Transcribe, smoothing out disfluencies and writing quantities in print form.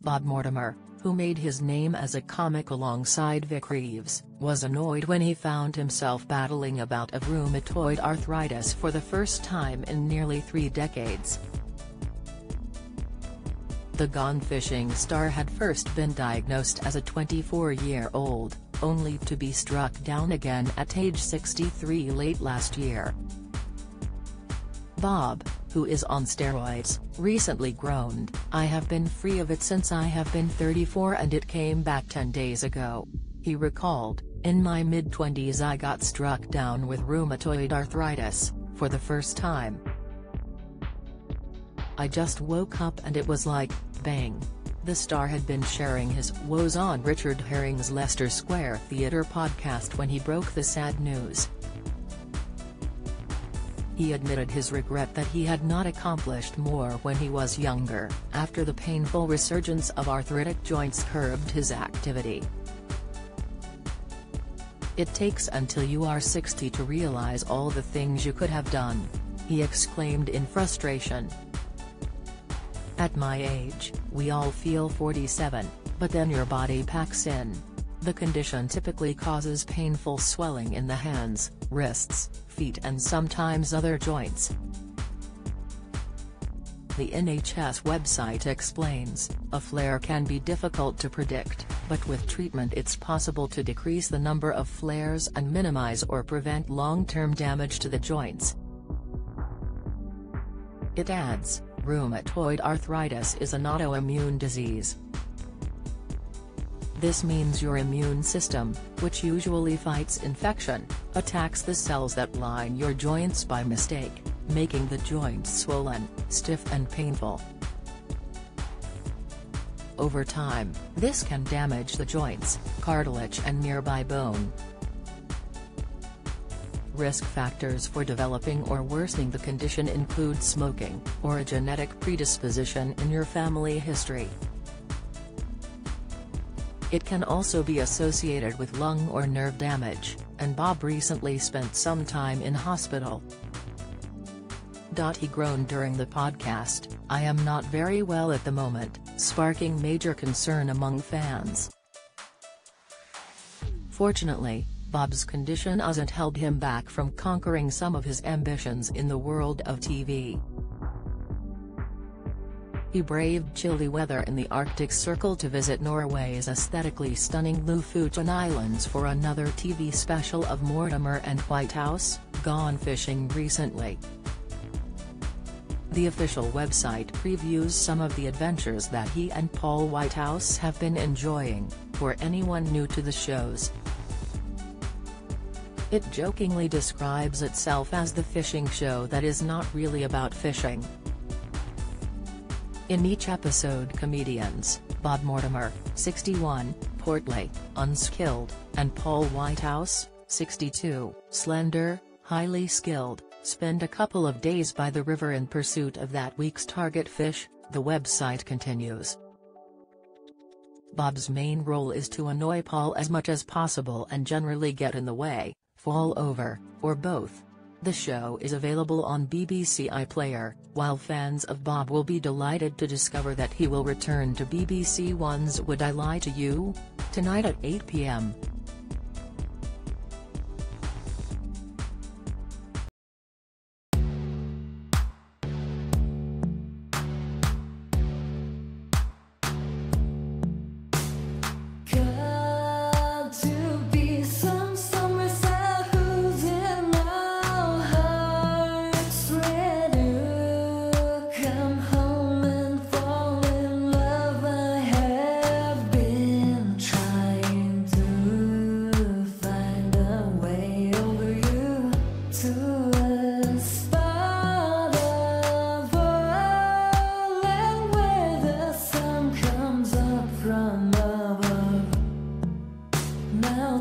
Bob Mortimer, who made his name as a comic alongside Vic Reeves, was annoyed when he found himself battling a bout of rheumatoid arthritis for the first time in nearly 3 decades. The Gone Fishing star had first been diagnosed as a 24-year-old, only to be struck down again at age 63 late last year. Bob, who is on steroids, recently groaned, "I have been free of it since I have been 34 and it came back 10 days ago." He recalled, "In my mid-20s I got struck down with rheumatoid arthritis, for the first time. I just woke up and it was like, bang." The star had been sharing his woes on Richard Herring's Leicester Square Theatre podcast when he broke the sad news. He admitted his regret that he had not accomplished more when he was younger, after the painful resurgence of arthritic joints curbed his activity. "It takes until you are 60 to realize all the things you could have done," he exclaimed in frustration. "At my age, we all feel 47, but then your body packs in. The condition typically causes painful swelling in the hands, wrists, feet and sometimes other joints." The NHS website explains, "A flare can be difficult to predict, but with treatment it's possible to decrease the number of flares and minimize or prevent long-term damage to the joints." It adds, "Rheumatoid arthritis is an autoimmune disease. This means your immune system, which usually fights infection, attacks the cells that line your joints by mistake, making the joints swollen, stiff and painful. Over time, this can damage the joints, cartilage and nearby bone." Risk factors for developing or worsening the condition include smoking, or a genetic predisposition in your family history. It can also be associated with lung or nerve damage, and Bob recently spent some time in hospital. He groaned during the podcast, "I am not very well at the moment," sparking major concern among fans. Fortunately, Bob's condition hasn't held him back from conquering some of his ambitions in the world of TV. He braved chilly weather in the Arctic Circle to visit Norway's aesthetically stunning Lofoten Islands for another TV special of Mortimer and Whitehouse, Gone Fishing recently. The official website previews some of the adventures that he and Paul Whitehouse have been enjoying, for anyone new to the shows. It jokingly describes itself as the fishing show that is not really about fishing. In each episode comedians, Bob Mortimer, 61, portly, unskilled, and Paul Whitehouse, 62, slender, highly skilled, spend a couple of days by the river in pursuit of that week's target fish, the website continues. Bob's main role is to annoy Paul as much as possible and generally get in the way, fall over, or both. The show is available on BBC iPlayer, while fans of Bob will be delighted to discover that he will return to BBC One's Would I Lie to You? Tonight at 8 p.m. Now